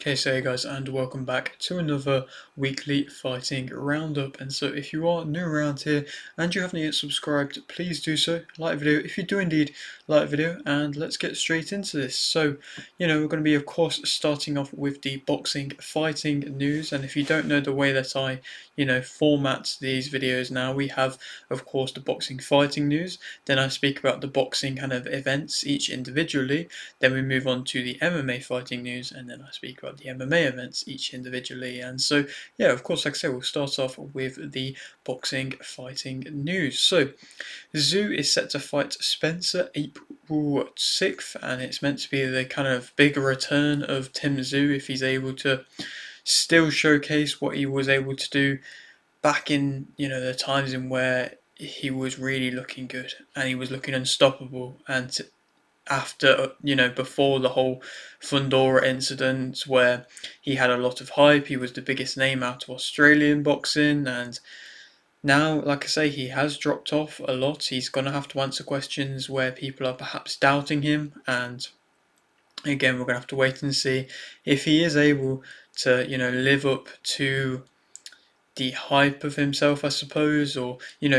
Okay, so hey guys, and welcome back to another weekly fighting roundup. And so, if you are new around here and you haven't yet subscribed, please do so. Like the video if you do indeed like the video, and let's get straight into this. So, we're going to be, of course, starting off with the boxing fighting news. And if you don't know the way that I, format these videos now, we have, of course, the boxing fighting news. Then I speak about the boxing kind of events each individually. Then we move on to the MMA fighting news, and then I speak about the MMA events each individually. And so, yeah, of course, like I said, we'll start off with the boxing fighting news. So, Zoo is set to fight Spencer April 6th, and it's meant to be the kind of big return of Tim Tszyu if he's able to still showcase what he was able to do back in, the times in where he was really looking good and he was looking unstoppable. And after, before the whole Fundora incident where he had a lot of hype, he was the biggest name out of Australian boxing, and now, like I say, he has dropped off a lot. He's going to have to answer questions where people are perhaps doubting him, and again, we're going to have to wait and see if he is able to, live up to the hype of himself, I suppose, or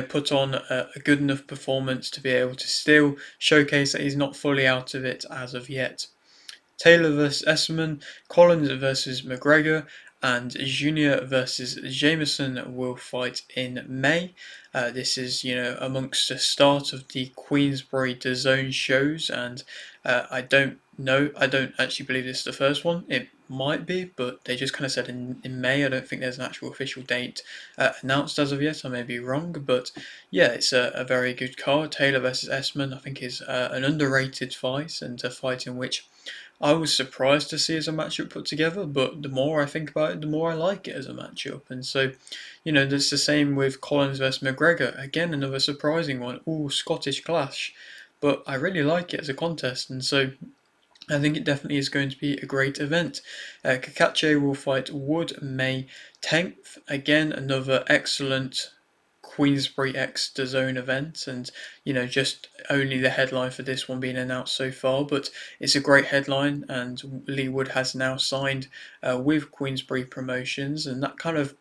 put on a good enough performance to be able to still showcase that he's not fully out of it as of yet. Taylor versus Esserman, Collins versus McGregor, and Junior versus Jameson will fight in May. This is, amongst the start of the Queensbury DAZN shows, and I don't know. I don't actually believe this is the first one. It might be, but they just kind of said in May. I don't think there's an actual official date announced as of yet. I may be wrong, but yeah, it's a very good card. Taylor versus Esserman, I think, is an underrated fight, and a fight in which I was surprised to see as a matchup put together, but the more I think about it, the more I like it as a matchup. And so, it's the same with Collins versus McGregor. Again, another surprising one. All Scottish clash. But I really like it as a contest, and so I think it definitely is going to be a great event. Kakache will fight Wood May 10th. Again, another excellent Queensbury X DAZN event, and just only the headline for this one being announced so far, but it's a great headline, and Lee Wood has now signed with Queensbury Promotions, and that kind of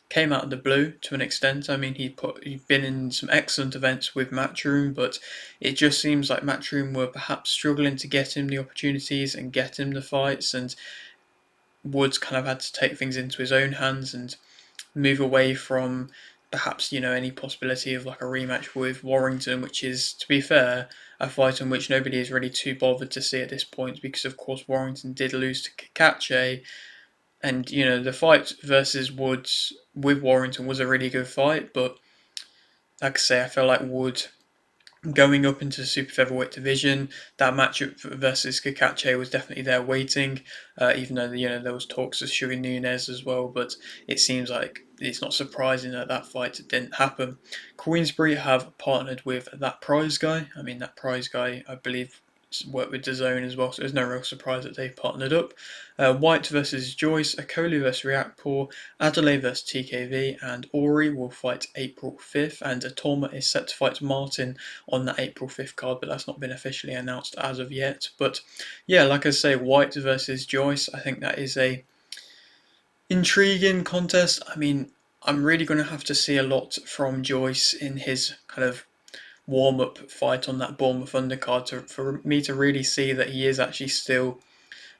came out of the blue to an extent. I mean, he'd been in some excellent events with Matchroom, but it just seems like Matchroom were perhaps struggling to get him the opportunities and get him the fights, and Woods kind of had to take things into his own hands and move away from perhaps any possibility of like a rematch with Warrington, which is, to be fair, a fight in which nobody is really too bothered to see at this point, because of course Warrington did lose to Kakache, and the fight versus Woods with Warrington was a really good fight, but like I say, I feel like Wood going up into the super featherweight division, that matchup versus Kakache was definitely there waiting, even though there was talks of Sugar Nunez as well, but it seems like it's not surprising that that fight didn't happen. Queensbury have partnered with That Prize Guy. I mean, That Prize Guy, I believe, worked with DAZN as well, so there's no real surprise that they've partnered up. White versus Joyce, Akoli versus Reactpour, Adelaide versus TKV, and Ori will fight April 5th, and Atoma is set to fight Martin on that April 5th card, but that's not been officially announced as of yet. But yeah, like I say, White versus Joyce, I think that is a intriguing contest. I mean, I'm really going to have to see a lot from Joyce in his kind of warm-up fight on that Bournemouth undercard for me to really see that he is actually still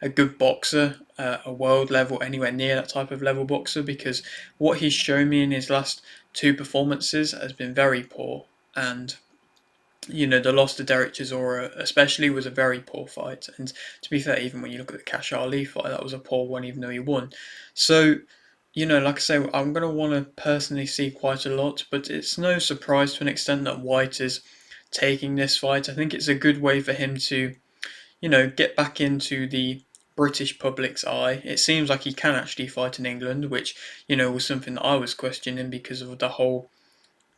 a good boxer, a world level, anywhere near that type of level boxer, because what he's shown me in his last two performances has been very poor, and the loss to Derek Chisora especially was a very poor fight, and to be fair, even when you look at the Cash Ali fight, that was a poor one even though he won. So like I say, I'm going to want to personally see quite a lot, but it's no surprise to an extent that White is taking this fight. I think it's a good way for him to, get back into the British public's eye. It seems like he can actually fight in England, which, was something that I was questioning because of the whole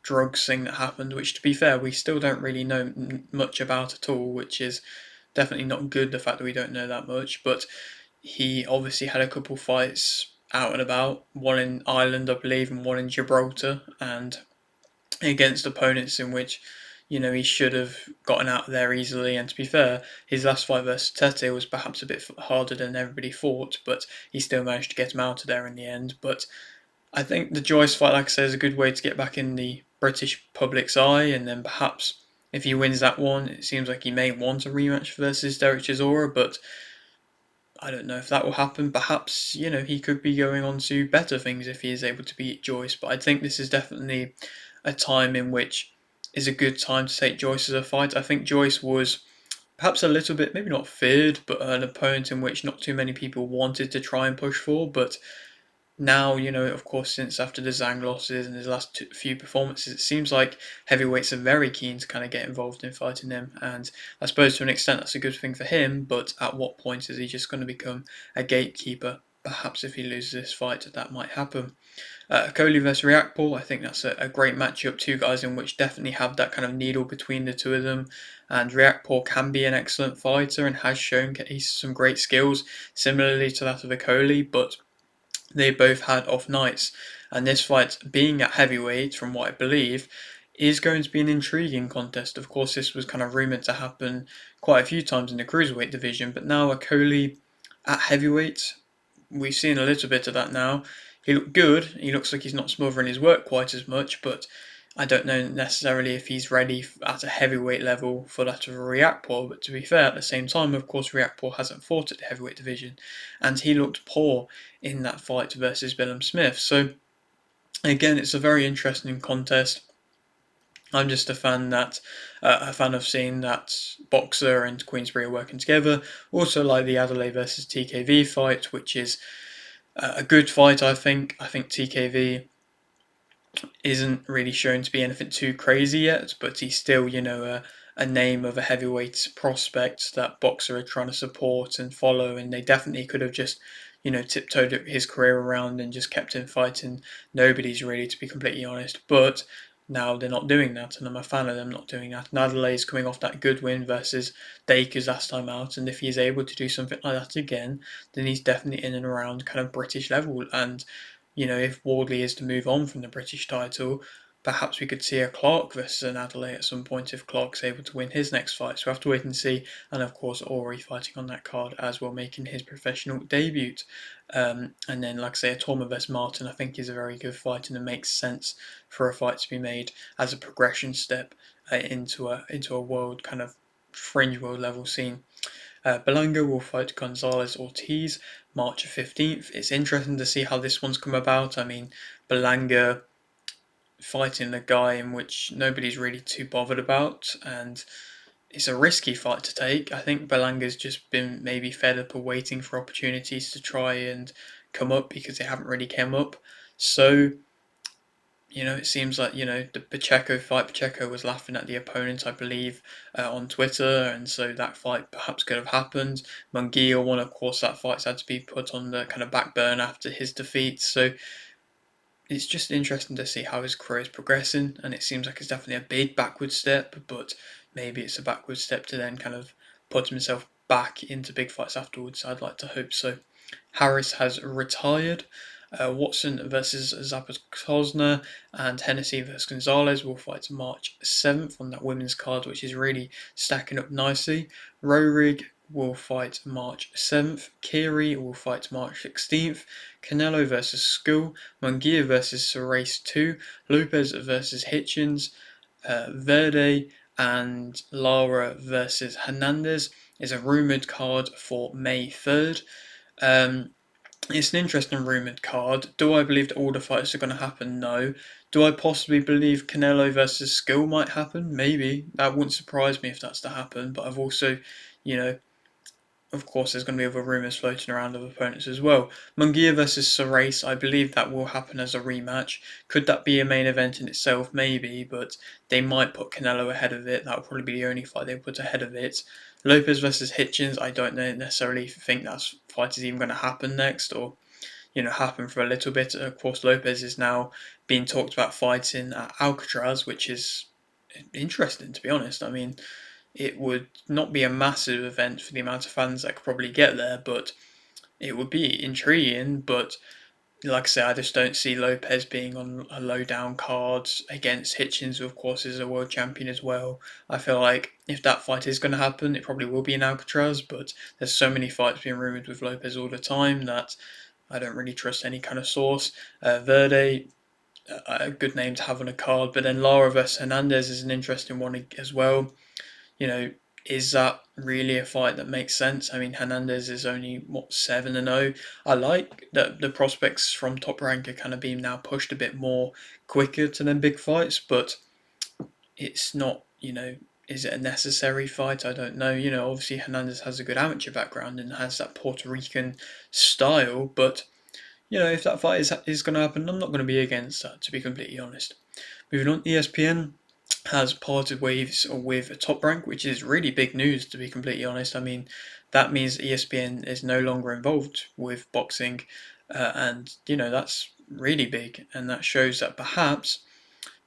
drugs thing that happened, which, to be fair, we still don't really know much about at all, which is definitely not good, the fact that we don't know that much. But he obviously had a couple fights out and about, one in Ireland, I believe, and one in Gibraltar, and against opponents in which, he should have gotten out there easily. And to be fair, his last fight versus Tete was perhaps a bit harder than everybody thought, but he still managed to get him out of there in the end. But I think the Joyce fight, like I said, is a good way to get back in the British public's eye, and then perhaps if he wins that one, it seems like he may want a rematch versus Derek Chisora, but I don't know if that will happen. Perhaps, he could be going on to better things if he is able to beat Joyce, but I think this is definitely a time in which is a good time to take Joyce as a fight. I think Joyce was perhaps a little bit, maybe not feared, but an opponent in which not too many people wanted to try and push for, but now, of course, since after the Zhang losses and his last few performances, it seems like heavyweights are very keen to kind of get involved in fighting him. And I suppose to an extent that's a good thing for him, but at what point is he just going to become a gatekeeper? Perhaps if he loses this fight, that might happen. Coley versus Riakporhe, I think that's a great matchup. Two guys in which definitely have that kind of needle between the two of them. And Riakporhe can be an excellent fighter and has shown he's some great skills, similarly to that of Coley, but they both had off nights. And this fight, being at heavyweight, from what I believe, is going to be an intriguing contest. Of course, this was kind of rumoured to happen quite a few times in the cruiserweight division, but now Coley at heavyweight, we've seen a little bit of that now. He looked good. He looks like he's not smothering his work quite as much, but I don't know necessarily if he's ready at a heavyweight level for that of a Riakporhe. But to be fair, at the same time, of course, Riakporhe hasn't fought at the heavyweight division, and he looked poor in that fight versus Willem Smith. So again, it's a very interesting contest. I'm just a fan of seeing that Boxer and Queensberry are working together. Also, like the Adelaide versus TKV fight, which is a good fight. I think. I think TKV isn't really shown to be anything too crazy yet, but he's still, a name of a heavyweight prospect that Boxer are trying to support and follow, and they definitely could have just, tiptoed his career around and just kept him fighting nobodies really, to be completely honest. But now they're not doing that, and I'm a fan of them not doing that. And Adelaide's coming off that good win versus Dacres last time out, and if he's able to do something like that again, then he's definitely in and around kind of British level. And if Wardley is to move on from the British title, perhaps we could see a Clark versus an Adelaide at some point if Clark's able to win his next fight. So we have to wait and see. And of course, Ori fighting on that card as well, making his professional debut. And then, like I say, a Torma versus Martin, I think is a very good fight, and it makes sense for a fight to be made as a progression step into a world kind of fringe world level scene. Belanga will fight Gonzalez Ortiz March 15th. It's interesting to see how this one's come about. I mean, Belanga fighting a guy in which nobody's really too bothered about, and it's a risky fight to take. I think Belanga's just been maybe fed up of waiting for opportunities to try and come up because they haven't really come up. So it seems like, the Pacheco fight, Pacheco was laughing at the opponent, I believe, on Twitter, and so that fight perhaps could have happened. Munguia won, of course, that fight's had to be put on the kind of back burner after his defeat, so it's just interesting to see how his career is progressing, and it seems like it's definitely a big backward step, but maybe it's a backward step to then kind of put himself back into big fights afterwards. I'd like to hope so. Harris has retired. Watson versus Zapatosna and Hennessy versus Gonzalez will fight March 7th on that women's card, which is really stacking up nicely. Rohrig will fight March 7th. Kiri will fight March 16th. Canelo versus Skull. Munguia versus Serace 2. Lopez versus Hitchens. Verde and Lara versus Hernandez is a rumoured card for May 3rd. It's an interesting rumoured card. Do I believe that all the fights are going to happen? No. Do I possibly believe Canelo versus Skull might happen? Maybe. That wouldn't surprise me if that's to happen, but I've also, of course, there's going to be other rumours floating around of opponents as well. Munguia versus Serace, I believe that will happen as a rematch. Could that be a main event in itself? Maybe, but they might put Canelo ahead of it. That would probably be the only fight they put ahead of it. Lopez versus Hitchens, I don't necessarily think that fight is even going to happen next, or happen for a little bit. Of course, Lopez is now being talked about fighting at Alcatraz, which is interesting, to be honest. I mean, it would not be a massive event for the amount of fans that could probably get there, but it would be intriguing. But like I say, I just don't see Lopez being on a low down card against Hitchens, who of course is a world champion as well. I feel like if that fight is going to happen, it probably will be in Alcatraz, but there's so many fights being rumoured with Lopez all the time that I don't really trust any kind of source. Verde, a good name to have on a card, but then Lara vs Hernandez is an interesting one as well. You know, is that really a fight that makes sense? I mean, Hernandez is only what 7-0. I like that the prospects from Top Rank are kind of being now pushed a bit more quicker to them big fights, but it's not. Is it a necessary fight? I don't know. Obviously Hernandez has a good amateur background and has that Puerto Rican style, but if that fight is going to happen, I'm not going to be against that, to be completely honest. Moving on, ESPN has parted ways with Top Rank, which is really big news, to be completely honest. I mean, that means ESPN is no longer involved with boxing, and that's really big, and that shows that perhaps,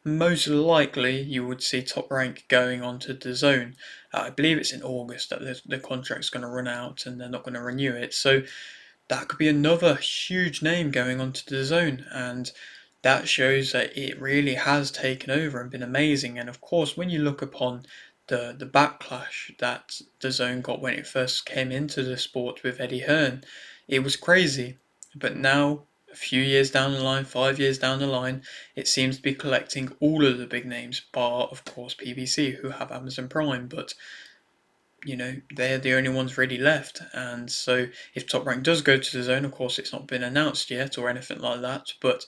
most likely, you would see Top Rank going on to DAZN. I believe it's in August that the contract's going to run out, and they're not going to renew it. So that could be another huge name going on to DAZN, and that shows that it really has taken over and been amazing. And of course, when you look upon the backlash that DAZN got when it first came into the sport with Eddie Hearn, it was crazy. But now, a few years down the line, 5 years down the line, it seems to be collecting all of the big names, bar of course PBC, who have Amazon Prime. But they're the only ones really left. And so if Top Rank does go to DAZN, of course it's not been announced yet or anything like that, but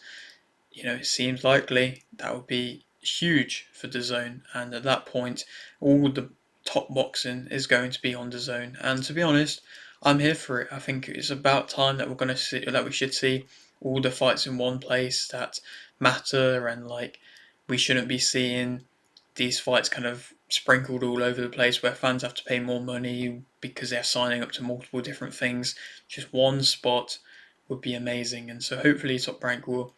it seems likely that would be huge for DAZN, and at that point all the top boxing is going to be on DAZN. And to be honest, I'm here for it. I think it's about time that we should see all the fights in one place that matter, and like we shouldn't be seeing these fights kind of sprinkled all over the place where fans have to pay more money because they're signing up to multiple different things. Just one spot would be amazing, and so hopefully Top Rank will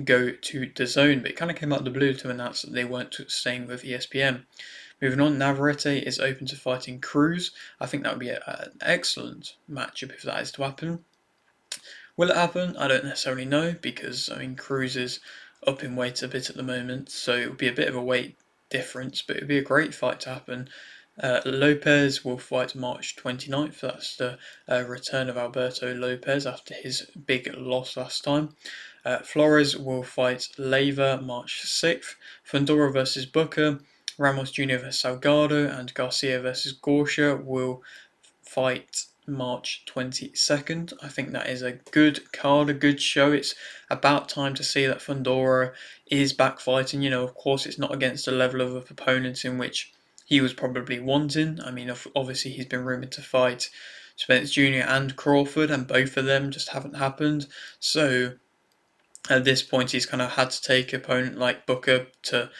go to DAZN, but it kind of came out of the blue to announce that they weren't staying with ESPN. Moving on, Navarrete is open to fighting Cruz. I think that would be an excellent matchup if that is to happen. Will it happen? I don't necessarily know, because I mean Cruz is up in weight a bit at the moment, so it would be a bit of a weight difference, but it would be a great fight to happen. Lopez will fight March 29th. That's the return of Alberto Lopez after his big loss last time. Flores will fight Leiva March 6th. Fundora versus Booker. Ramos Jr. versus Salgado, and Garcia versus Gorsha will fight March 22nd. I think that is a good card, a good show. It's about time to see that Fundora is back fighting. Of course, it's not against the level of opponents in which he was probably wanting. I mean, obviously, he's been rumoured to fight Spence Jr. and Crawford, and both of them just haven't happened. So at this point, he's kind of had to take an opponent like Booker to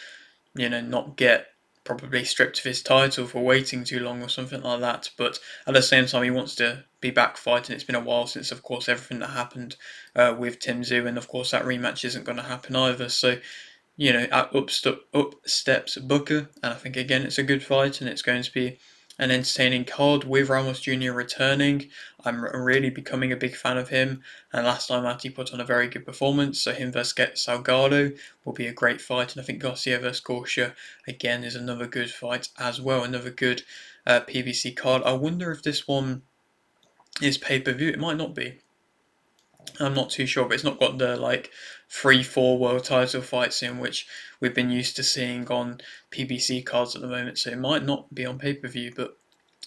not get probably stripped of his title for waiting too long or something like that. But at the same time, he wants to be back fighting. It's been a while since, of course, everything that happened with Tim Tszyu, and of course that rematch isn't going to happen either. So up steps Booker, and I think again it's a good fight, and it's going to be an entertaining card with Ramos Jr. returning. I'm really becoming a big fan of him, and last time out he put on a very good performance, so him versus Salgado will be a great fight, and I think Garcia versus Gorsha again is another good fight as well, another good PBC card. I wonder if this one is pay-per-view. It might not be. I'm not too sure, but it's not got the 3-4 world title fights in which we've been used to seeing on PBC cards at the moment. So it might not be on pay-per-view, but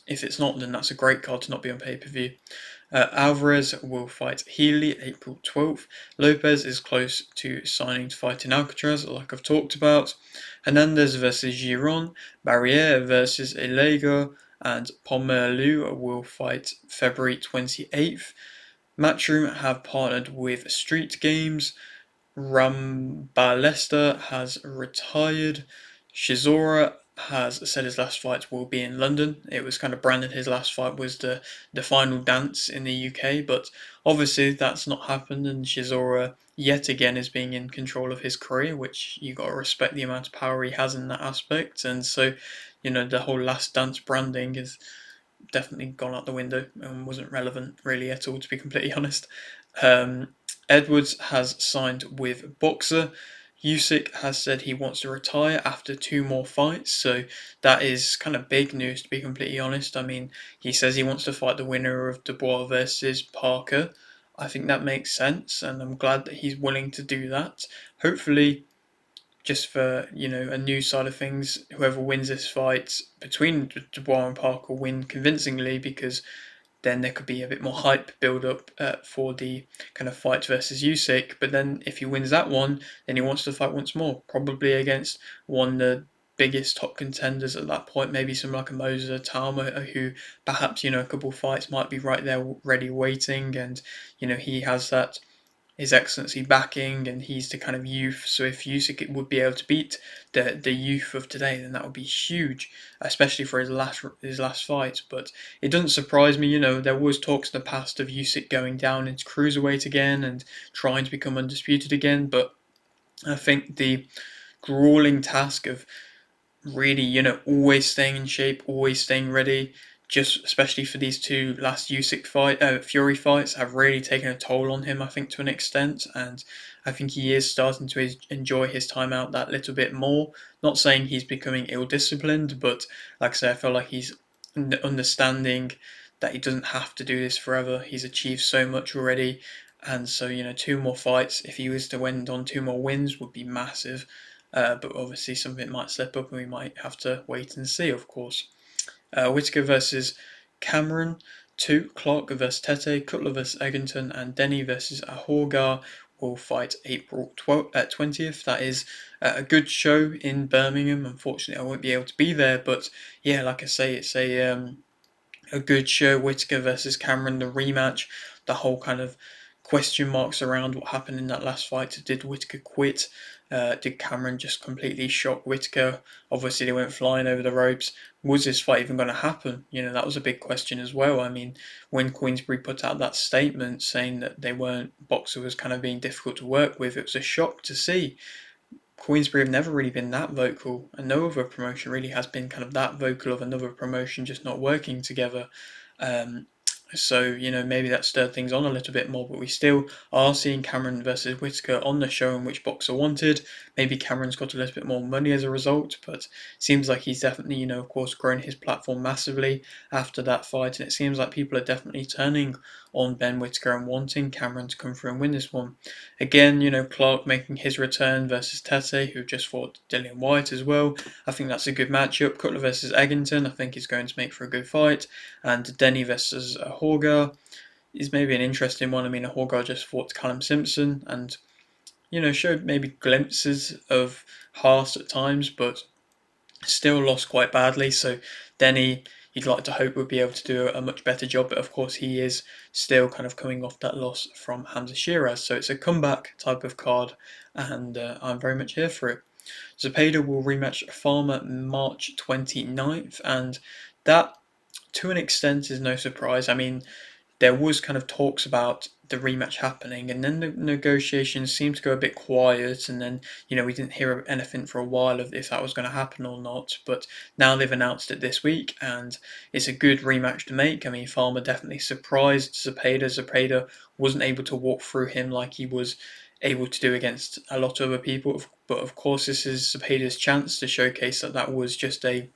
if it's not, then that's a great card to not be on pay-per-view. Alvarez will fight Healy April 12th. Lopez is close to signing to fight in Alcatraz, like I've talked about. Hernandez versus Giron. Barriere versus Elego. And Pomerleau will fight February 28th. Matchroom have partnered with Street Games. Rambalesta has retired. Shizora has said his last fight will be in London. It was kind of branded his last fight was the final dance in the UK, but obviously that's not happened, and Shizora yet again is being in control of his career, which you got to respect the amount of power he has in that aspect. And so, the whole last dance branding is definitely gone out the window and wasn't relevant really at all, to be completely honest. Edwards has signed with Boxer. Usyk has said he wants to retire after 2 more fights, so that is kind of big news to be completely honest. I mean, he says he wants to fight the winner of Dubois versus Parker. I think that makes sense, and I'm glad that he's willing to do that. Hopefully, just for a new side of things, whoever wins this fight between Dubois and Parker win convincingly, because then there could be a bit more hype build up for the kind of fight versus Usyk. But then if he wins that one, then he wants to fight once more, probably against one of the biggest top contenders at that point, maybe someone like a Moza Tama, who perhaps a couple of fights might be right there ready waiting, and he has that his excellency backing, and he's the kind of youth. So if Usyk would be able to beat the youth of today, then that would be huge, especially for his last fight. But it doesn't surprise me. There was talks in the past of Usyk going down into cruiserweight again and trying to become undisputed again. But I think the grueling task of really, always staying in shape, always staying ready, just especially for these two last Fury fights, have really taken a toll on him, I think, to an extent. And I think he is starting to enjoy his time out that little bit more. Not saying he's becoming ill-disciplined, but like I say, I feel like he's understanding that he doesn't have to do this forever. He's achieved so much already. And so, 2 more fights, if he was to end on 2 more wins, would be massive. But obviously something might slip up and we might have to wait and see, of course. Whitaker versus Cameron, 2. Clark versus Tete, Cutler versus Egginton, and Denny versus Ahorgar will fight April 20th. That is a good show in Birmingham. Unfortunately, I won't be able to be there, but yeah, like I say, it's a good show. Whitaker versus Cameron, the rematch, the whole kind of question marks around what happened in that last fight. Did Whitaker quit? Did Cameron just completely shock Whitaker? Obviously, they went flying over the ropes. Was this fight even going to happen? That was a big question as well. I mean, when Queensberry put out that statement saying that Boxer was kind of being difficult to work with, it was a shock to see. Queensberry have never really been that vocal, and no other promotion really has been kind of that vocal of another promotion just not working together. Um, so, maybe that stirred things on a little bit more, but we still are seeing Cameron versus Whitaker on the show in which Boxer wanted. Maybe Cameron's got a little bit more money as a result, but seems like he's definitely, of course, grown his platform massively after that fight, and it seems like people are definitely turning on Ben Whitaker and wanting Cameron to come through and win this one. Again, Clark making his return versus Tete, who just fought Dillian Whyte as well. I think that's a good matchup. Cutler versus Egginton, I think is going to make for a good fight. And Denny versus Horgar is maybe an interesting one. I mean, Horgar just fought Callum Simpson and, showed maybe glimpses of Haas at times, but still lost quite badly. So Denny, you'd like to hope would be able to do a much better job, but of course he is still kind of coming off that loss from Hamza Shiraz. So it's a comeback type of card, and I'm very much here for it. Zepeda will rematch Farmer March 29th, and that, to an extent, is no surprise. I mean, there was kind of talks about the rematch happening, and then the negotiations seemed to go a bit quiet, and then we didn't hear anything for a while of if that was going to happen or not. But now they've announced it this week, and it's a good rematch to make. I mean, Farmer definitely surprised Zepeda. Zepeda wasn't able to walk through him like he was able to do against a lot of other people, but of course this is Zepeda's chance to showcase that that was just a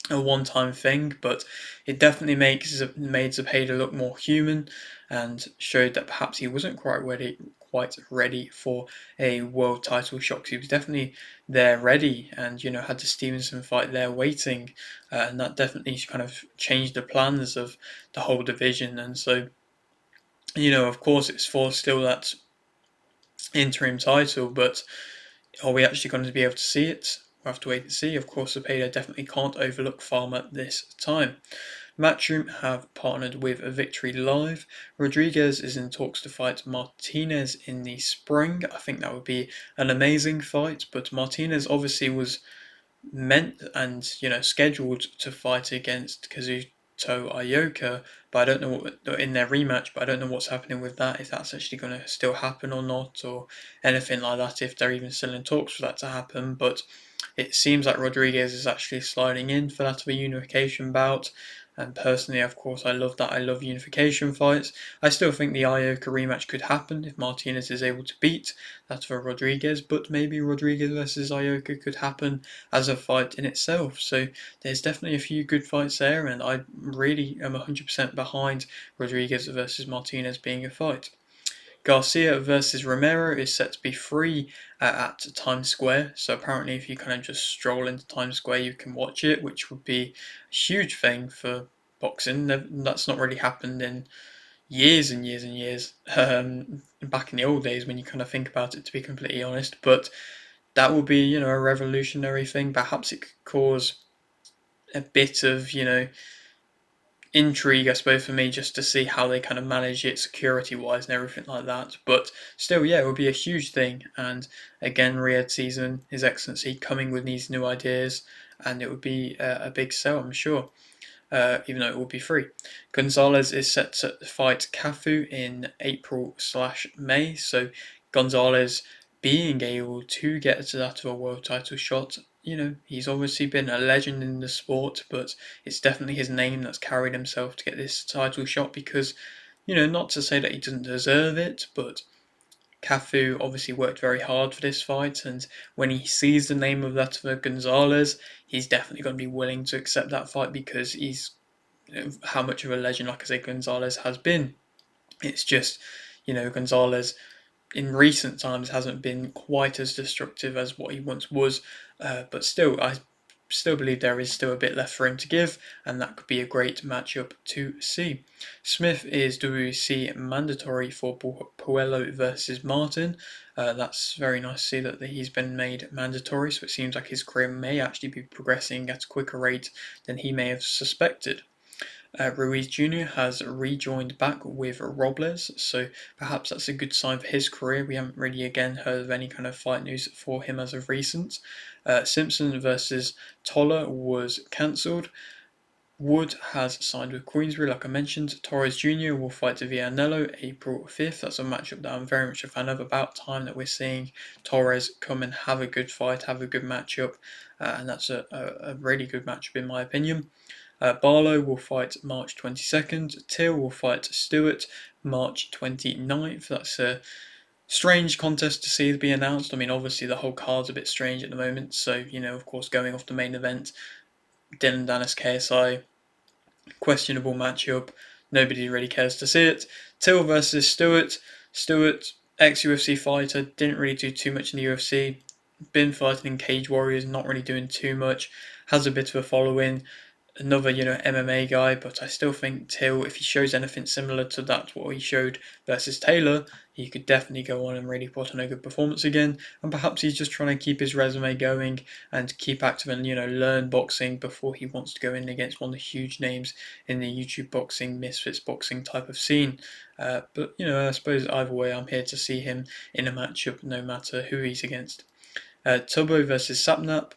one-time thing, but it definitely made Zepeda look more human and showed that perhaps he wasn't quite ready for a world title shot. He was definitely there ready, and had the Stevenson fight there waiting, and that definitely kind of changed the plans of the whole division. And so, of course, it's for still that interim title, but are we actually going to be able to see it? We'll have to wait and see. Of course, Zepeda definitely can't overlook Farmer this time. Matchroom have partnered with Victory Live. Rodriguez is in talks to fight Martinez in the spring. I think that would be an amazing fight, but Martinez obviously was meant and scheduled to fight against Kazuto Ioka, but I don't know what in their rematch. But I don't know what's happening with that. If that's actually going to still happen or not, or anything like that. If they're even still in talks for that to happen, but it seems like Rodriguez is actually sliding in for that of a unification bout. And personally, of course, I love that. I love unification fights. I still think the Ioka rematch could happen if Martinez is able to beat that for Rodriguez, but maybe Rodriguez versus Ioka could happen as a fight in itself. So there's definitely a few good fights there, and I really am 100% behind Rodriguez versus Martinez being a fight. Garcia versus Romero is set to be free at Times Square. So apparently, if you kind of just stroll into Times Square, you can watch it, which would be a huge thing for boxing. That's not really happened in years and years and years. Back in the old days, when you kind of think about it, to be completely honest, but that would be, a revolutionary thing. Perhaps it could cause a bit of, intrigue, I suppose, for me, just to see how they kind of manage it security wise and everything like that. But still, yeah, it would be a huge thing. And again, Riyadh season, His Excellency coming with these new ideas, and it would be a big sell, I'm sure. Even though it will be free. Gonzalez is set to fight Cafu in April/May, so Gonzalez being able to get to that of a world title shot, he's obviously been a legend in the sport, but it's definitely his name that's carried himself to get this title shot because, not to say that he doesn't deserve it, but Cafu obviously worked very hard for this fight, and when he sees the name of Latimer Gonzalez, he's definitely going to be willing to accept that fight because he's how much of a legend, like I say, Gonzalez has been. It's just, Gonzalez in recent times hasn't been quite as destructive as what he once was, but still, I still believe there is still a bit left for him to give, and that could be a great matchup to see. Smith is WC mandatory for Puello versus Martin. That's very nice to see that he's been made mandatory, so it seems like his career may actually be progressing at a quicker rate than he may have suspected. Ruiz Jr. has rejoined back with Robles, so perhaps that's a good sign for his career. We haven't really again heard of any kind of fight news for him as of recent. Simpson versus Toller was cancelled. Wood has signed with Queensbury, like I mentioned. Torres Jr. will fight Vianello April 5th. That's a matchup that I'm very much a fan of. About time that we're seeing Torres come and have a good fight, have a good matchup, and that's a really good matchup in my opinion. Barlow will fight March 22nd. Till will fight Stewart March 29th. That's a strange contest to see be announced. I mean, obviously the whole card's a bit strange at the moment. So, of course, going off the main event, Dylan Dennis KSI, questionable matchup. Nobody really cares to see it. Till versus Stewart. Stewart, ex-UFC fighter, didn't really do too much in the UFC. Been fighting in Cage Warriors, not really doing too much. Has a bit of a following. Another, MMA guy, but I still think Till, if he shows anything similar to that, what he showed versus Taylor, he could definitely go on and really put on a good performance again. And perhaps he's just trying to keep his resume going and keep active and, learn boxing before he wants to go in against one of the huge names in the YouTube boxing, Misfits boxing type of scene. But, I suppose either way, I'm here to see him in a matchup no matter who he's against. Tubbo versus Sapnap,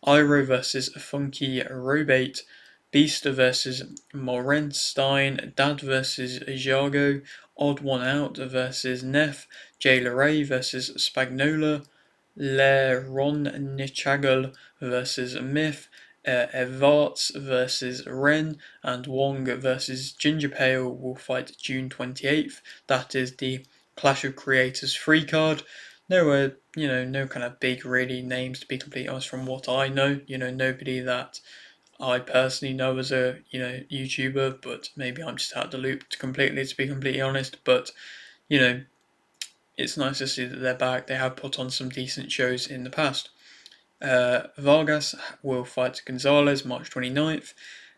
Iro versus Funky Robate, Beast versus Morenstein, Dad versus Jago, Odd One Out versus Neff, Jay Leray versus Spagnola, Le Ron Nichagal versus Myth, Evarts versus Ren, and Wong versus Ginger Pale will fight June 28th. That is the Clash of Creators free card. No, no kind of big really names to be completely honest from what I know. Nobody that I personally know as a YouTuber, but maybe I'm just out of the loop completely to be completely honest. But it's nice to see that they're back. They have put on some decent shows in the past. Vargas will fight Gonzalez March 29th.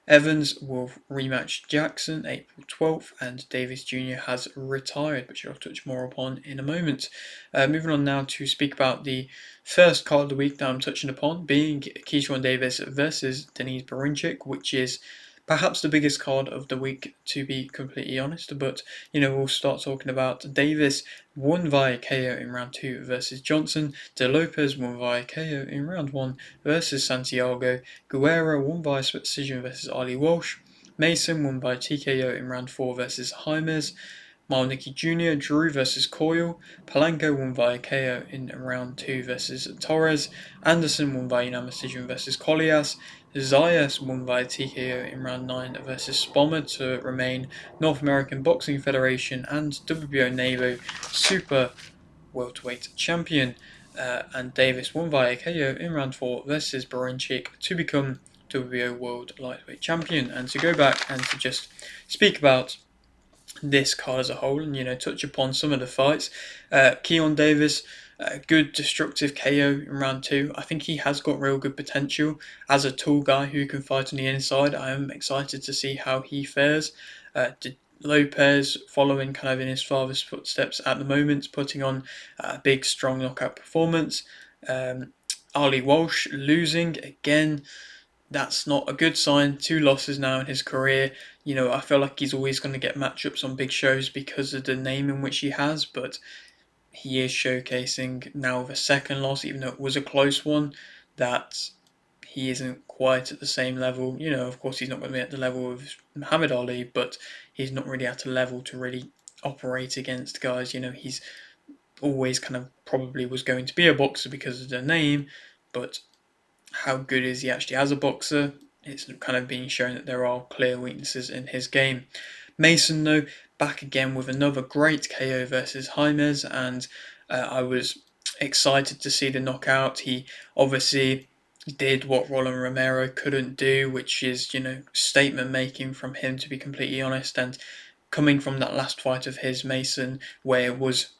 Evans will rematch Jackson April 12th, and Davis Jr. has retired, which I'll touch more upon in a moment. Moving on now to speak about the first card of the week that I'm touching upon, being Keyshawn Davis versus Denise Barinchik, which is perhaps the biggest card of the week, to be completely honest. But, we'll start talking about Davis won via KO in round 2 versus Johnson. De Lopez won via KO in round 1 versus Santiago. Guerra won by split decision versus Ali Walsh. Mason won by TKO in round 4 versus Jaimes. Malnicki Jr. drew versus Coyle. Palanco won via KO in round 2 versus Torres. Anderson won by unanimous decision versus Collias. Zayas won by TKO in round 9 versus Spommer to remain North American Boxing Federation and WBO NABO Super Welterweight Champion. And Davis won via KO in round 4 versus Borincic to become WBO World Lightweight Champion. And to go back and to just speak about this card as a whole and touch upon some of the fights. Keon Davis, good destructive KO in round 2. I think he has got real good potential as a tall guy who can fight on the inside. I am excited to see how he fares. Lopez following kind of in his father's footsteps at the moment, putting on a big strong knockout performance. Ali Walsh losing again. That's not a good sign. 2 losses now in his career. I feel like he's always going to get matchups on big shows because of the name in which he has, but he is showcasing now the second loss, even though it was a close one, that he isn't quite at the same level. Of course, he's not going to be at the level of Muhammad Ali, but he's not really at a level to really operate against guys. He's always kind of probably was going to be a boxer because of the name, but how good is he actually as a boxer? It's kind of being shown that there are clear weaknesses in his game. Mason, though, back again with another great KO versus James, and I was excited to see the knockout. He obviously did what Roland Romero couldn't do, which is, statement making from him, to be completely honest, and coming from that last fight of his, Mason, where it was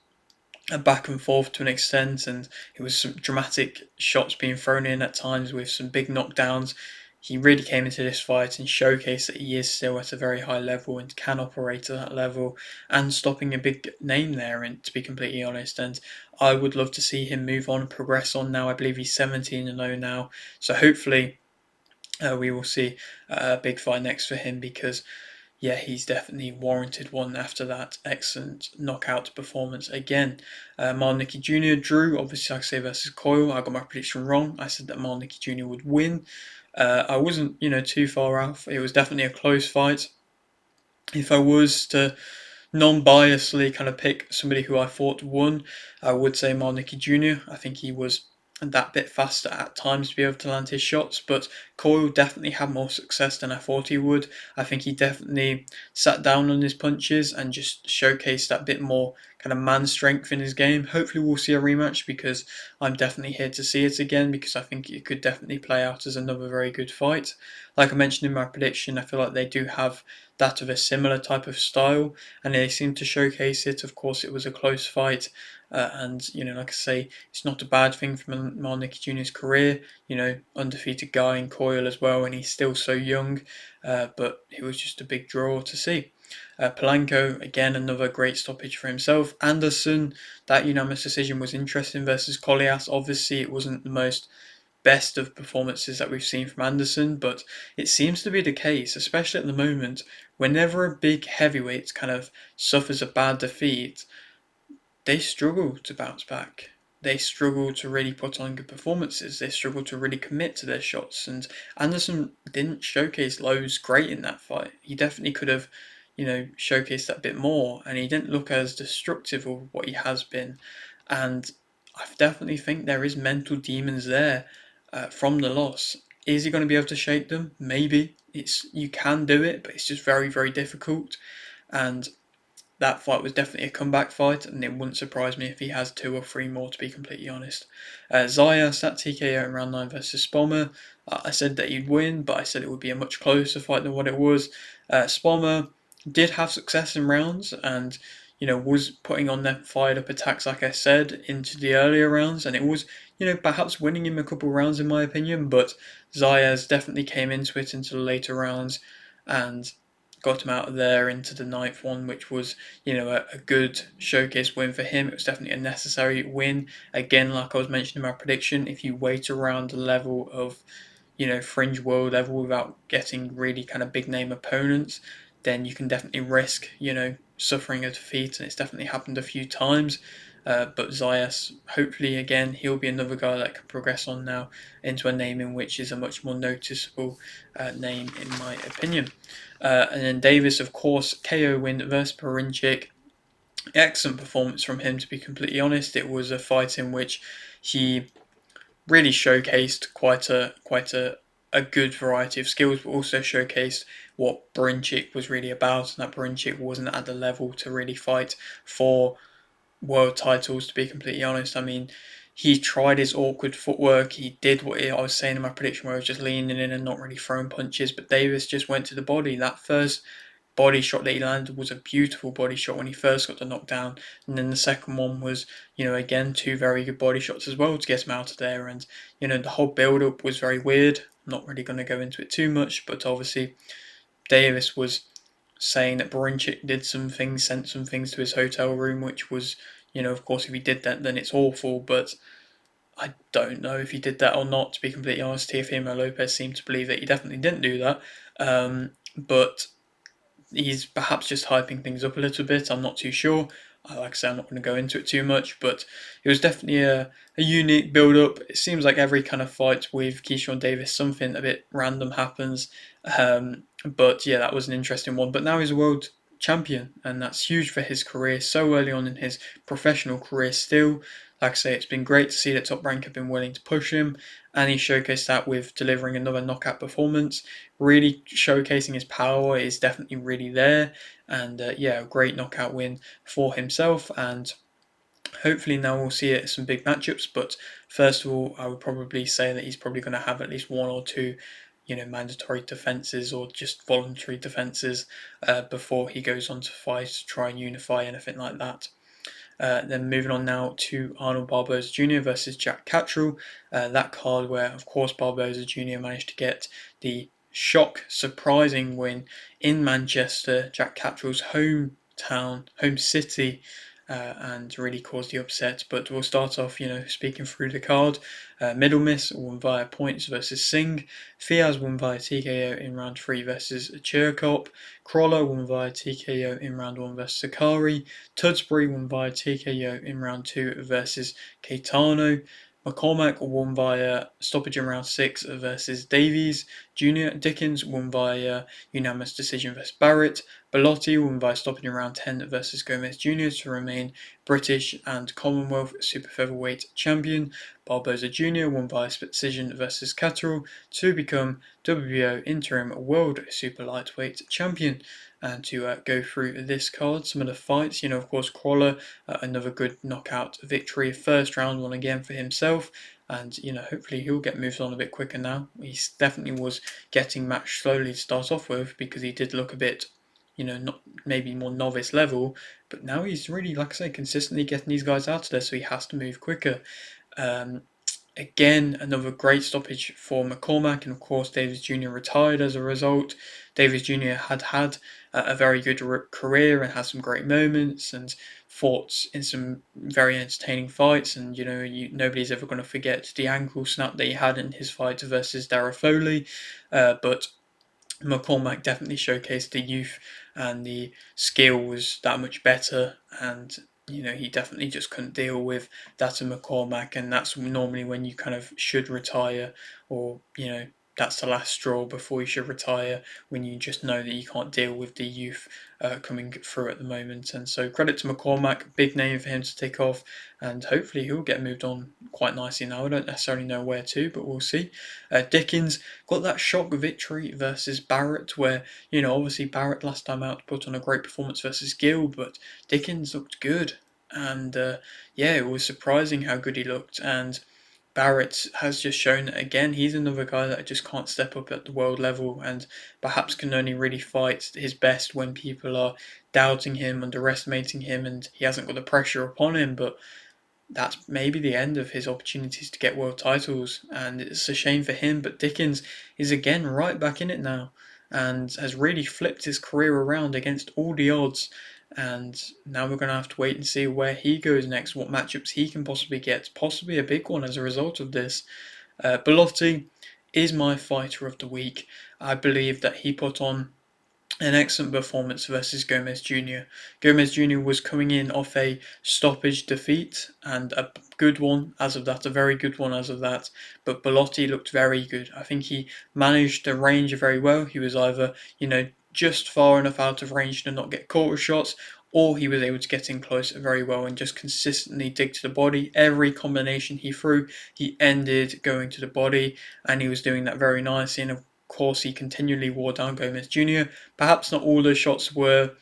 a back and forth to an extent, and it was some dramatic shots being thrown in at times with some big knockdowns. He really came into this fight and showcased that he is still at a very high level and can operate at that level and stopping a big name there, and to be completely honest. And I would love to see him move on and progress on now. I believe he's 17-0 now, so hopefully we will see a big fight next for him, because yeah, he's definitely warranted one after that excellent knockout performance again. Malnicki Jr. drew, obviously, like I say, versus Coyle. I got my prediction wrong. I said that Malnicki Jr. would win. I wasn't, too far off. It was definitely a close fight. If I was to non-biasly kind of pick somebody who I thought won, I would say Malnicki Jr. I think he was that bit faster at times to be able to land his shots, but Coyle definitely had more success than I thought he would. I think he definitely sat down on his punches and just showcased that bit more kind of man strength in his game. Hopefully we'll see a rematch, because I'm definitely here to see it again, because I think it could definitely play out as another very good fight. Like I mentioned in my prediction, I feel like they do have that of a similar type of style, and they seem to showcase it. Of course, it was a close fight, and like I say, it's not a bad thing from Malnicki Jr.'s career. Undefeated guy in Coyle as well, and he's still so young. But it was just a big draw to see. Palanco, again, another great stoppage for himself. Anderson, that unanimous decision was interesting versus Collias. Obviously, it wasn't the most best of performances that we've seen from Anderson, but it seems to be the case, especially at the moment, whenever a big heavyweight kind of suffers a bad defeat, they struggle to bounce back. They struggle to really put on good performances. They struggle to really commit to their shots. And Anderson didn't showcase loads great in that fight. He definitely could have, showcased that bit more. And he didn't look as destructive of what he has been. And I definitely think there is mental demons there from the loss. Is he going to be able to shake them? Maybe. You can do it, but it's just very, very difficult. And that fight was definitely a comeback fight, and it wouldn't surprise me if he has 2 or 3 more, to be completely honest. Zaya sat TKO in round 9 versus Spommer. I said that he'd win, but I said it would be a much closer fight than what it was. Spommer did have success in rounds, and was putting on their fired up attacks, like I said, into the earlier rounds, and it was, perhaps winning him a couple rounds in my opinion, but Zayas definitely came into it into the later rounds and got him out of there into the 9th one, which was, a good showcase win for him. It was definitely a necessary win. Again, like I was mentioning in my prediction, if you wait around the level of, fringe world level without getting really kind of big name opponents, then you can definitely risk, suffering a defeat, and it's definitely happened a few times. But Zayas, hopefully again, he'll be another guy that can progress on now into a name in which is a much more noticeable name, in my opinion. And then Davis, of course, KO win versus Borincic. excellent performance from him, to be completely honest. It was a fight in which he really showcased quite a good variety of skills, but also showcased what Brinchik was really about, and that Brinchik wasn't at the level to really fight for world titles, to be completely honest. I mean, he tried his awkward footwork. He did what I was saying in my prediction, where he was just leaning in and not really throwing punches. But Davis just went to the body. That first body shot that he landed was a beautiful body shot when he first got the knockdown, and then the second one was, again, two very good body shots as well to get him out of there. And the whole build up was very weird. I'm not really going to go into it too much, but obviously Davis was saying that Borincic did some things, sent some things to his hotel room, which was, of course, if he did that, then it's awful. But I don't know if he did that or not, to be completely honest. Teofimo Lopez seemed to believe that he definitely didn't do that. But he's perhaps just hyping things up a little bit. I'm not too sure. Like I say, I'm not going to go into it too much, but it was definitely a unique build up. It seems like every kind of fight with Keyshawn Davis, something a bit random happens. But yeah, that was an interesting one. But now he's a world champion, and that's huge for his career. So early on in his professional career, still. Like I say, it's been great to see that Top Rank have been willing to push him, and he showcased that with delivering another knockout performance. Really showcasing his power is definitely really there, and yeah, a great knockout win for himself. And hopefully now we'll see some big matchups. But first of all, I would probably say that he's probably going to have at least one or two, mandatory defenses or just voluntary defenses before he goes on to fight to try and unify anything like that. Then moving on now to Arnold Barboza Jr. versus Jack Catterall. That card where, of course, Barboza Jr. managed to get the shock, surprising win in Manchester, Jack Catterall's home city, and really caused the upset. But we'll start off, speaking through the card. Middle Miss won via points versus Singh. Fiaz won via TKO in round 3 versus Chirkop. Crawler won via TKO in round 1 versus Sakari. Tudsbury won via TKO in round 2 versus Caetano. McCormack won via stoppage in round 6 versus Davies. Junior Dickens won via unanimous decision versus Barrett. Bellotti won via stoppage in round 10 versus Gomez Jr. to remain British and Commonwealth Super Featherweight champion. Barboza Jr. won via split decision versus Catterall to become WBO interim world super lightweight champion. And to go through this card, some of the fights, of course, Crawler, another good knockout victory, first round one again for himself. And, hopefully he'll get moved on a bit quicker now. He definitely was getting matched slowly to start off with because he did look a bit, not maybe more novice level. But now he's really, like I say, consistently getting these guys out of there, so he has to move quicker. Again, another great stoppage for McCormack, and of course Davis Jr. retired as a result. Davis Jr. had a very good career and had some great moments and fought in some very entertaining fights. And nobody's ever going to forget the ankle snap that he had in his fight versus Dara Foley. But McCormack definitely showcased the youth, and the skill was that much better, and he definitely just couldn't deal with that of McCormack, and that's normally when you kind of should retire, or that's the last straw before you should retire, when you just know that you can't deal with the youth coming through at the moment. And so credit to McCormack, big name for him to take off, and hopefully he'll get moved on quite nicely now. I don't necessarily know where to, but we'll see. Dickens got that shock victory versus Barrett, where obviously Barrett last time out put on a great performance versus Gill, but Dickens looked good, and yeah, it was surprising how good he looked. And Barrett has just shown that again he's another guy that just can't step up at the world level, and perhaps can only really fight his best when people are doubting him, underestimating him, and he hasn't got the pressure upon him. But that's maybe the end of his opportunities to get world titles, and it's a shame for him. But Dickens is again right back in it now, and has really flipped his career around against all the odds. And now we're going to have to wait and see where he goes next, what matchups he can possibly get, possibly a big one as a result of this. Bellotti is my fighter of the week. I believe that he put on an excellent performance versus Gomez Jr. Gomez Jr. was coming in off a stoppage defeat, and a good one as of that, a very good one as of that. But Bellotti looked very good. I think he managed the range very well. He was either, just far enough out of range to not get caught with shots, or he was able to get in close very well and just consistently dig to the body. Every combination he threw, he ended going to the body, and he was doing that very nicely. And of course, he continually wore down Gomez Jr. Perhaps not all those shots were,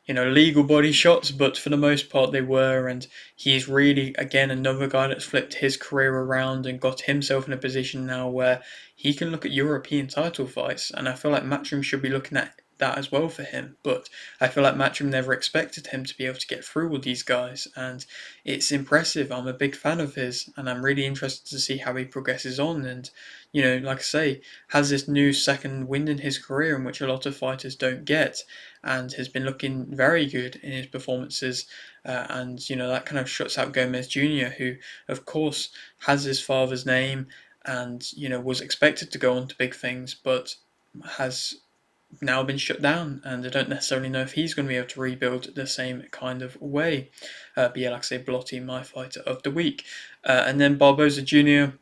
legal body shots, but for the most part they were, and he's really, again, another guy that's flipped his career around and got himself in a position now where he can look at European title fights, and I feel like Matchroom should be looking at that as well for him, but I feel like Matchroom never expected him to be able to get through all these guys, and it's impressive. I'm a big fan of his, and I'm really interested to see how he progresses on, and, like I say, has this new second wind in his career in which a lot of fighters don't get, and has been looking very good in his performances. And that kind of shuts out Gomez Jr., who of course has his father's name and was expected to go on to big things, but has now been shut down, and I don't necessarily know if he's going to be able to rebuild the same kind of way. But yeah, like I say, Blotti, my fighter of the week. And then Barboza Jr.,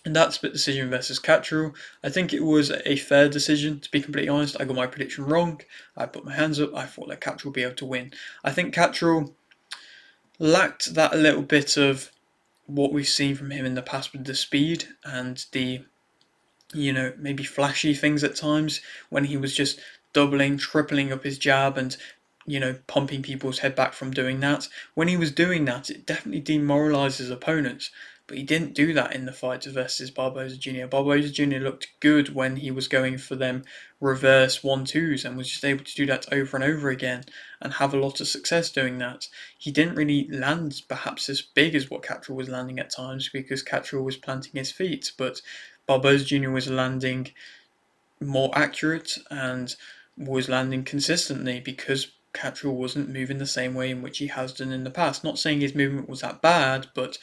and that split decision versus Cattrall, I think it was a fair decision, to be completely honest. I got my prediction wrong. I put my hands up. I thought that Cattrall would be able to win. I think Cattrall lacked that a little bit of what we've seen from him in the past with the speed and the, maybe flashy things at times when he was just doubling, tripling up his jab and, pumping people's head back from doing that. When he was doing that, it definitely demoralised his opponents. But he didn't do that in the fight versus Barboza Jr. Barboza Jr. looked good when he was going for them reverse 1-2s and was just able to do that over and over again and have a lot of success doing that. He didn't really land perhaps as big as what Cattrall was landing at times because Cattrall was planting his feet, but Barboza Jr. was landing more accurate and was landing consistently because Cattrall wasn't moving the same way in which he has done in the past. Not saying his movement was that bad, but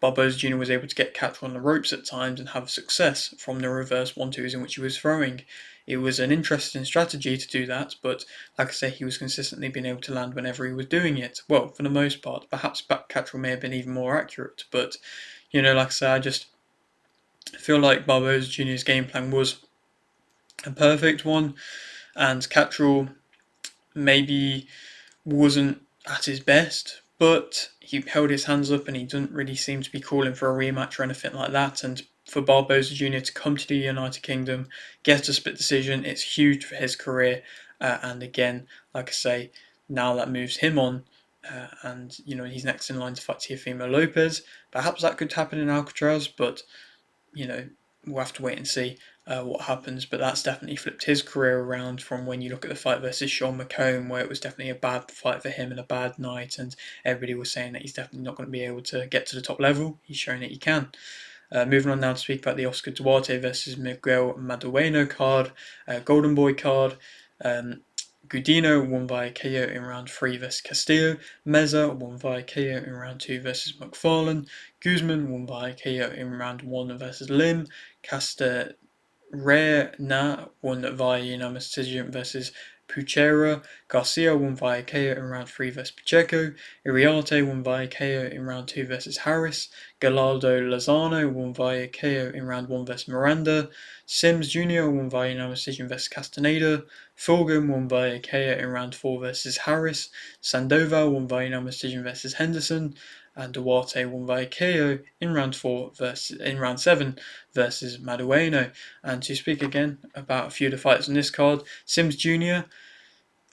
Barboza Jr. was able to get Cattrall on the ropes at times and have success from the reverse 1-2s in which he was throwing. It was an interesting strategy to do that, but like I say, he was consistently being able to land whenever he was doing it. Well, for the most part. Perhaps Cattrall may have been even more accurate, but, like I say, I just feel like Barboza Jr.'s game plan was a perfect one, and Cattrall maybe wasn't at his best, but he held his hands up and he didn't really seem to be calling for a rematch or anything like that. And for Barboza Jr. to come to the United Kingdom, get a split decision, it's huge for his career. And again, like I say, now that moves him on. And he's next in line to fight Teofimo Lopez. Perhaps that could happen in Alcatraz, but we'll have to wait and see what happens. But that's definitely flipped his career around from when you look at the fight versus Sean McComb, where it was definitely a bad fight for him and a bad night, and everybody was saying that he's definitely not going to be able to get to the top level. He's shown that he can. Moving on now to speak about the Oscar Duarte versus Miguel Madueno card, Golden Boy card. Gudino won by KO in round 3 versus Castillo. Meza won by KO in round 2 versus McFarlane. Guzman won by KO in round 1 versus Lim. Casterena won via unanimous decision versus Puchera. Garcia won via KO in round 3 versus Pacheco. Iriarte won via KO in round 2 versus Harris. Gallardo Lozano won via KO in round 1 versus Miranda. Sims Jr. won via unanimous decision versus Castaneda. Fulgham won via KO in round 4 versus Harris. Sandoval won via unanimous decision versus Henderson. And Duarte won via KO in round 7 versus Madueno. And to speak again about a few of the fights on this card, Sims Jr.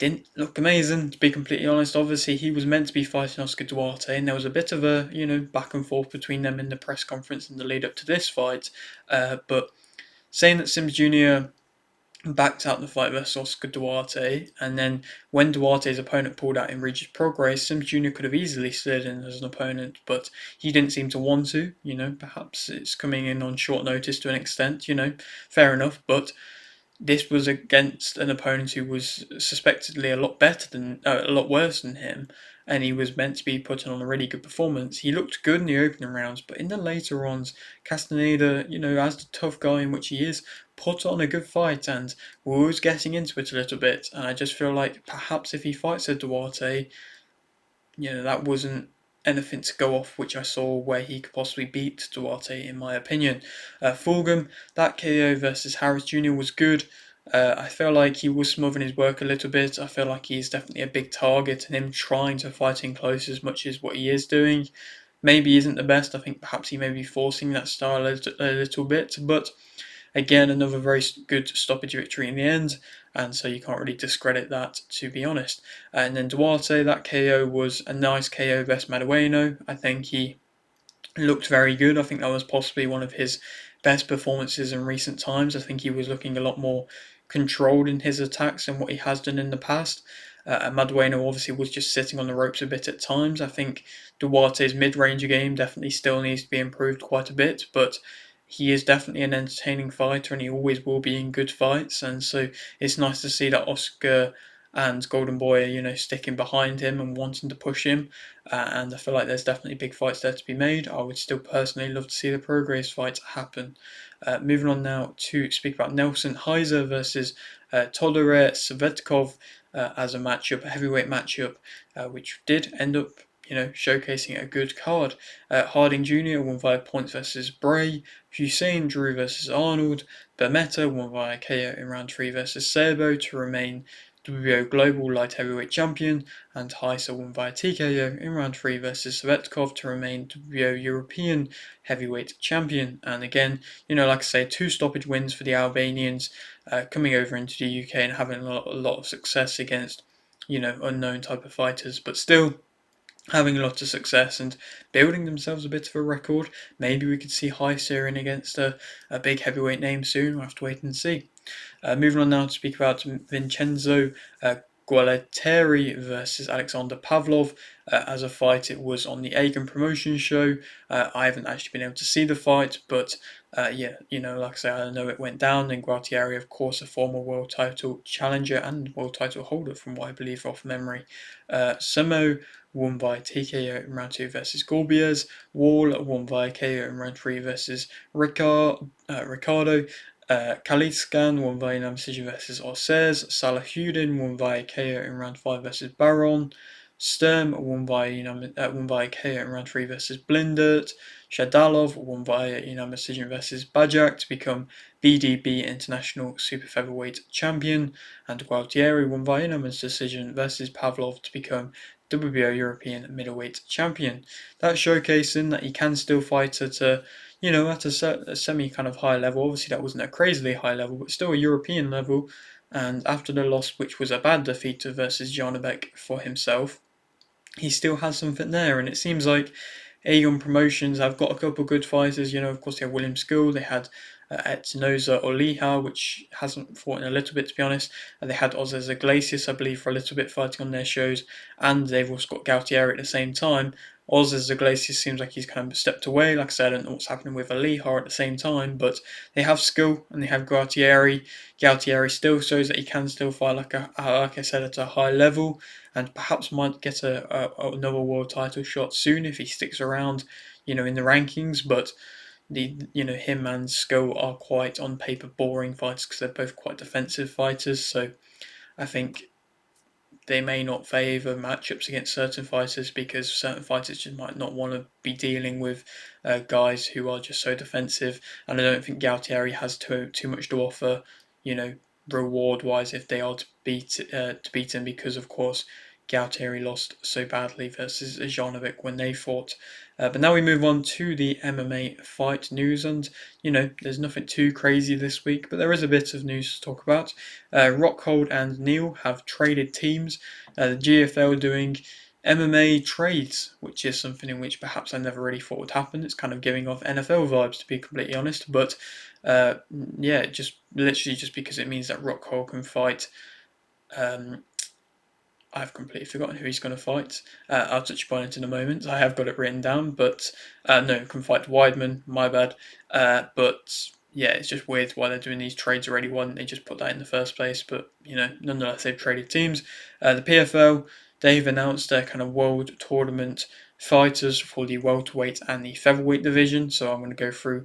didn't look amazing, to be completely honest. Obviously, he was meant to be fighting Oscar Duarte, and there was a bit of a, back and forth between them in the press conference in the lead up to this fight. But saying that Sims Jr. backed out the fight versus Oscar Duarte, and then when Duarte's opponent pulled out in Regis Prograis, Sims Jr. could have easily slid in as an opponent, but he didn't seem to want to. Perhaps it's coming in on short notice to an extent. Fair enough, but this was against an opponent who was suspectedly a lot worse than him, and he was meant to be putting on a really good performance. He looked good in the opening rounds, but in the later rounds, Castaneda, as the tough guy in which he is, put on a good fight and was getting into it a little bit. And I just feel like perhaps if he fights a Duarte, that wasn't anything to go off which I saw where he could possibly beat Duarte, in my opinion. Fulgham, that KO versus Harris Jr. was good. I feel like he was smothering his work a little bit. I feel like he's definitely a big target, and him trying to fight in close as much as what he is doing maybe isn't the best. I think perhaps he may be forcing that style a little bit, but again, another very good stoppage victory in the end, and so you can't really discredit that, to be honest. And then Duarte, that KO was a nice KO versus Madueno. I think he looked very good. I think that was possibly one of his best performances in recent times. I think he was looking a lot more controlled in his attacks than what he has done in the past. Madueno obviously was just sitting on the ropes a bit at times. I think Duarte's mid-range game definitely still needs to be improved quite a bit, but he is definitely an entertaining fighter and he always will be in good fights. And so it's nice to see that Oscar and Golden Boy are, sticking behind him and wanting to push him. And I feel like there's definitely big fights there to be made. I would still personally love to see the Pro Grace fight happen. Moving on now to speak about Nelson Hysa versus Tordorche Cvetkov as a matchup, a heavyweight matchup, which did end up, showcasing a good card. Harding Jr. won via points versus Bray. Hussein drew versus Arnold. Bermetta won via KO in round 3 versus Sebo to remain WBO Global Light Heavyweight Champion, and Hysa won via TKO in round 3 versus Cvetkov to remain WBO European Heavyweight Champion. And again, like I say, 2 stoppage wins for the Albanians, coming over into the UK and having a lot of success against, unknown type of fighters, but still having a lot of success and building themselves a bit of a record. Maybe we could see Hysa in against a big heavyweight name soon. We'll have to wait and see. Moving on now to speak about Vincenzo Gualtieri versus Alexander Pavlov. As a fight, it was on the Aegon promotion show. I haven't actually been able to see the fight, but like I say, I know it went down. And Gualtieri, of course, a former world title challenger and world title holder, from what I believe off memory. Samo won by TKO in round 2 versus Gorbiez. Wall won by KO in round 3 versus Ricardo. Kaliskan won via unanimous decision versus Orsez. Salahuddin won via KO in round 5 versus Baron. Sturm won via KO in round 3 versus Blindert. Shadalov won via unanimous decision versus Bajak to become BDB International Super Featherweight Champion. And Gualtieri won via unanimous decision versus Pavlov to become WBO European Middleweight Champion. That's showcasing that he can still fight at a semi kind of high level. Obviously, that wasn't a crazily high level, but still a European level. And after the loss, which was a bad defeat versus Jarnebek for himself, he still has something there. And it seems like Aegon Promotions have got a couple of good fighters. Of course, they have William School, they had Etinoza Oliha, which hasn't fought in a little bit, to be honest. And they had Ozez Iglesias, I believe, for a little bit fighting on their shows. And they've also got Gualtieri at the same time. Ozez Iglesias seems like he's kind of stepped away. Like I said, I don't know what's happening with Oliha at the same time, but they have skill and they have Gualtieri. Gualtieri still shows that he can still fight, like I said, at a high level, and perhaps might get another world title shot soon if he sticks around, in the rankings. But him and Sko are quite on paper boring fighters because they're both quite defensive fighters. So I think they may not favour matchups against certain fighters because certain fighters just might not want to be dealing with guys who are just so defensive. And I don't think Gualtieri has too much to offer, reward wise if they are to beat him, because of course Gualtieri lost so badly versus Janovic when they fought. But now we move on to the MMA fight news, and there's nothing too crazy this week, but there is a bit of news to talk about. Rockhold and Neil have traded teams. The GFL doing MMA trades, which is something in which perhaps I never really thought would happen. It's kind of giving off NFL vibes, to be completely honest. But just literally just because it means that Rockhold can fight. I've completely forgotten who he's going to fight. I'll touch upon it in a moment. I have got it written down, but no, can fight Weidman. My bad. But yeah, it's just weird why they're doing these trades already. Why didn't they just put that in the first place? But nonetheless, they've traded teams. The PFL, they've announced their kind of world tournament fighters for the welterweight and the featherweight division. So I'm going to go through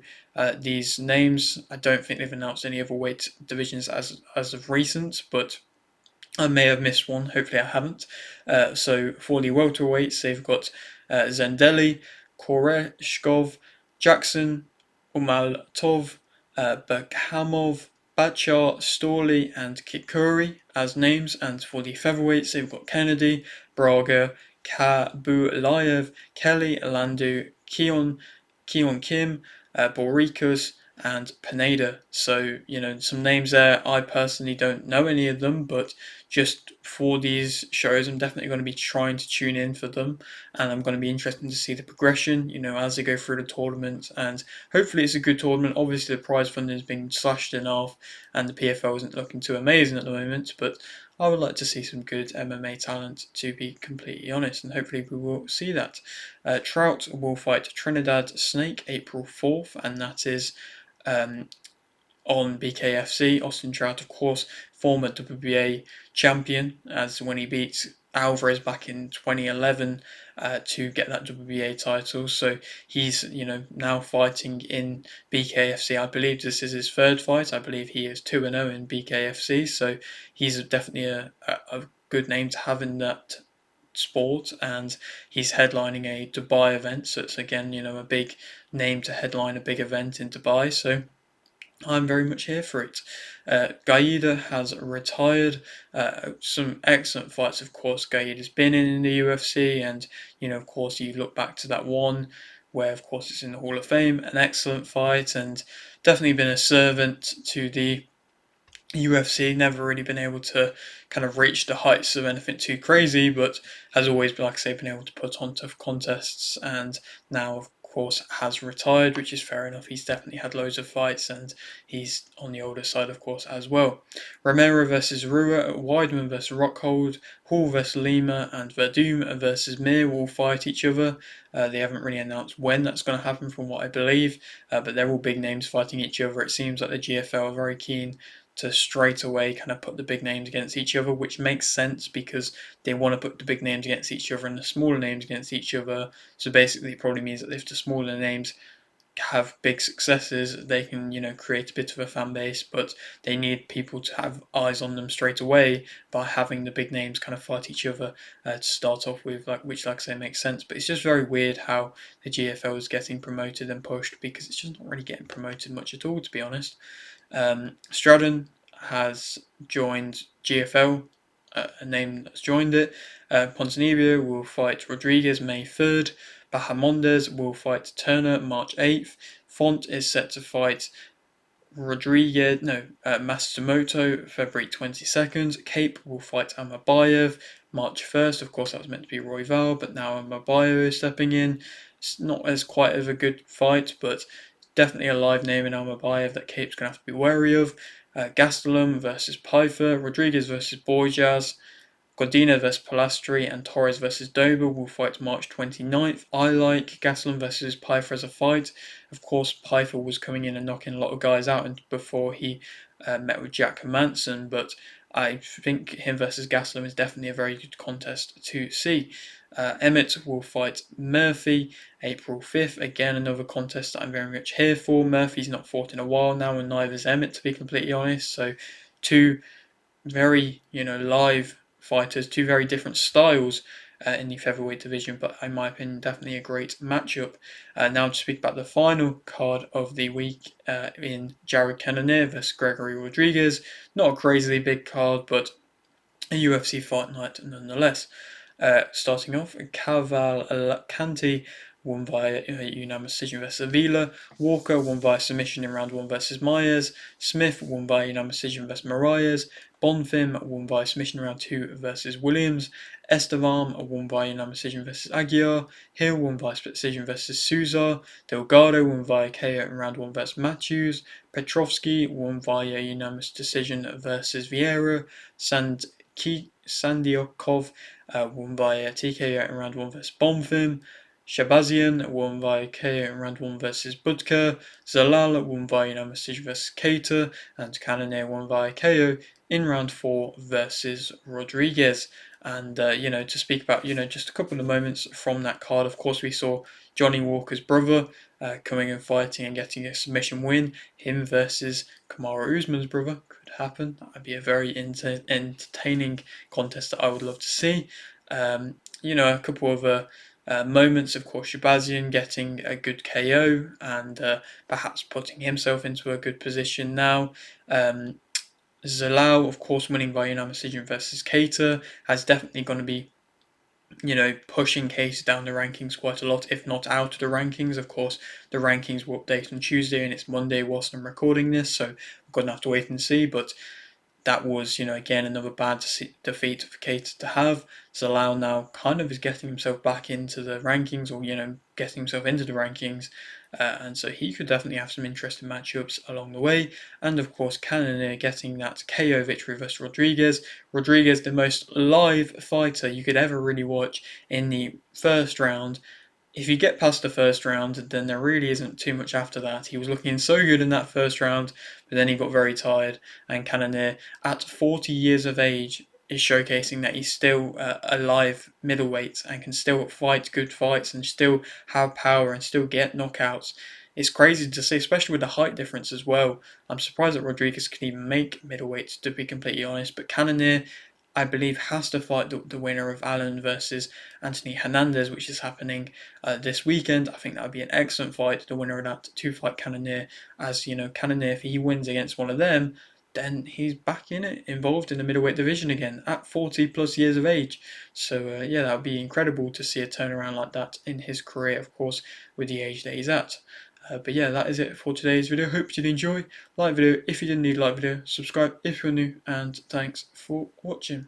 these names. I don't think they've announced any other weight divisions as of recent, but I may have missed one. Hopefully, I haven't. So for the welterweights, they've got Zendeli, Koreshkov, Jackson, Umaltov, Berkhamov, Bachar, Storley, and Kikuri as names, and for the featherweights, they've got Kennedy, Braga, Kabulayev, Kelly, Landu, Keon Kim, Boricus, and Pineda. So, some names there. I personally don't know any of them, but just for these shows, I'm definitely going to be trying to tune in for them, and I'm going to be interested to see the progression, as they go through the tournament, and hopefully it's a good tournament. Obviously, the prize funding has been slashed in half, and the PFL isn't looking too amazing at the moment, but I would like to see some good MMA talent, to be completely honest, and hopefully we will see that. Trout will fight Trinidad Snake April 4th, and that is on BKFC. Austin Trout, of course, former WBA champion, as when he beat Alvarez back in 2011 to get that WBA title. So he's now fighting in BKFC. I believe this is his third fight. I believe he is 2-0 in BKFC. So he's definitely a good name to have in that sport, and he's headlining a Dubai event. So it's again a big name to headline a big event in Dubai. So I'm very much here for it. Gaida has retired. Some excellent fights, of course. Gaida's been in the UFC, and of course, you look back to that one where, of course, it's in the Hall of Fame. An excellent fight, and definitely been a servant to the UFC. Never really been able to kind of reach the heights of anything too crazy, but has always, like I say, been able to put on tough contests, and now, of course, has retired, which is fair enough. He's definitely had loads of fights, and he's on the older side, of course, as well. Romero versus Rua, Weidman versus Rockhold, Hall versus Lima, and Verdum versus Mir will fight each other. They haven't really announced when that's going to happen, from what I believe, but they're all big names fighting each other. It seems like the GFL are very keen to straight away kind of put the big names against each other, which makes sense because they want to put the big names against each other and the smaller names against each other. So basically, it probably means that if the smaller names have big successes, they can create a bit of a fan base, but they need people to have eyes on them straight away by having the big names kind of fight each other to start off with, which, like I say, makes sense. But it's just very weird how the GFL is getting promoted and pushed, because it's just not really getting promoted much at all, to be honest. Stratton has joined GFL, a name that's joined it. Ponzinibbio will fight Rodriguez May 3rd. Bahamondes will fight Turner March 8th. Font is set to fight Matsumoto February 22nd. Cape will fight Amabayev March 1st. Of course, that was meant to be Royval, but now Amabayev is stepping in. It's not as quite of a good fight, but definitely a live name in Amabayev that Cape's going to have to be wary of. Gastelum versus Pfeiffer, Rodriguez versus Borjas, Godina versus Palastri, and Torres versus Dober will fight March 29th. I like Gastelum versus Pfeiffer as a fight. Of course, Pfeiffer was coming in and knocking a lot of guys out before he met with Jack Manson, but I think him versus Gastelum is definitely a very good contest to see. Emmett will fight Murphy April 5th. Again, another contest that I'm very much here for. Murphy's not fought in a while now, and neither's Emmett, to be completely honest. So, two very, live fighters, two very different styles in the featherweight division, but in my opinion, definitely a great matchup. Now to speak about the final card of the week in Jared Cannonier versus Gregory Rodriguez. Not a crazily big card, but a UFC fight night nonetheless. Starting off, Cavalcanti won by unanimous decision versus Avila. Walker won by submission in round 1 versus Myers. Smith won by unanimous decision versus Marias. Bonfim won by submission in round 2 versus Williams. Estevam won by unanimous decision versus Aguiar. Hill won by split decision versus Souza. Delgado won via KO in round 1 versus Matthews. Petrovsky won via unanimous decision versus Vieira. Sandiokov won by TKO in round 1 versus Bonfim. Shabazian won by KO in round 1 versus Budka. Zalal won by unanimous decision versus Keita. And Cannonier won by KO in round 4 versus Rodriguez. And, to speak about, just a couple of moments from that card, of course, we saw Johnny Walker's brother coming and fighting and getting a submission win. Him versus Kamaru Usman's brother could happen. That would be a very entertaining contest that I would love to see. A couple of moments. Of course, Shabazian getting a good KO and perhaps putting himself into a good position now. Zalal, of course, winning by unanimous decision versus Keita has definitely going to be, pushing Keita down the rankings quite a lot, if not out of the rankings. Of course, the rankings will update on Tuesday and it's Monday whilst I'm recording this, so we're going to have to wait and see. But that was, again, another bad defeat for Keita to have. Zalal now kind of is getting himself back into the rankings, or, getting himself into the rankings. And so he could definitely have some interesting matchups along the way. And of course, Cannonier getting that KO victory versus Rodriguez. Rodriguez, the most live fighter you could ever really watch in the first round. If you get past the first round, then there really isn't too much after that. He was looking so good in that first round, but then he got very tired. And Cannonier, at 40 years of age, is showcasing that he's still a live middleweight and can still fight good fights and still have power and still get knockouts. It's crazy to see, especially with the height difference as well. I'm surprised that Rodriguez can even make middleweights, to be completely honest. But Cannonier, I believe, has to fight the winner of Allen versus Anthony Hernandez, which is happening this weekend. I think that would be an excellent fight, the winner of that, to fight Cannonier. As Cannonier, if he wins against one of them, then he's back in it, involved in the middleweight division again at 40 plus years of age. So yeah, that would be incredible to see a turnaround like that in his career, of course, with the age that he's at. But yeah, that is it for today's video. Hope you did enjoy. Like video if you didn't need like video. Subscribe if you're new, and thanks for watching.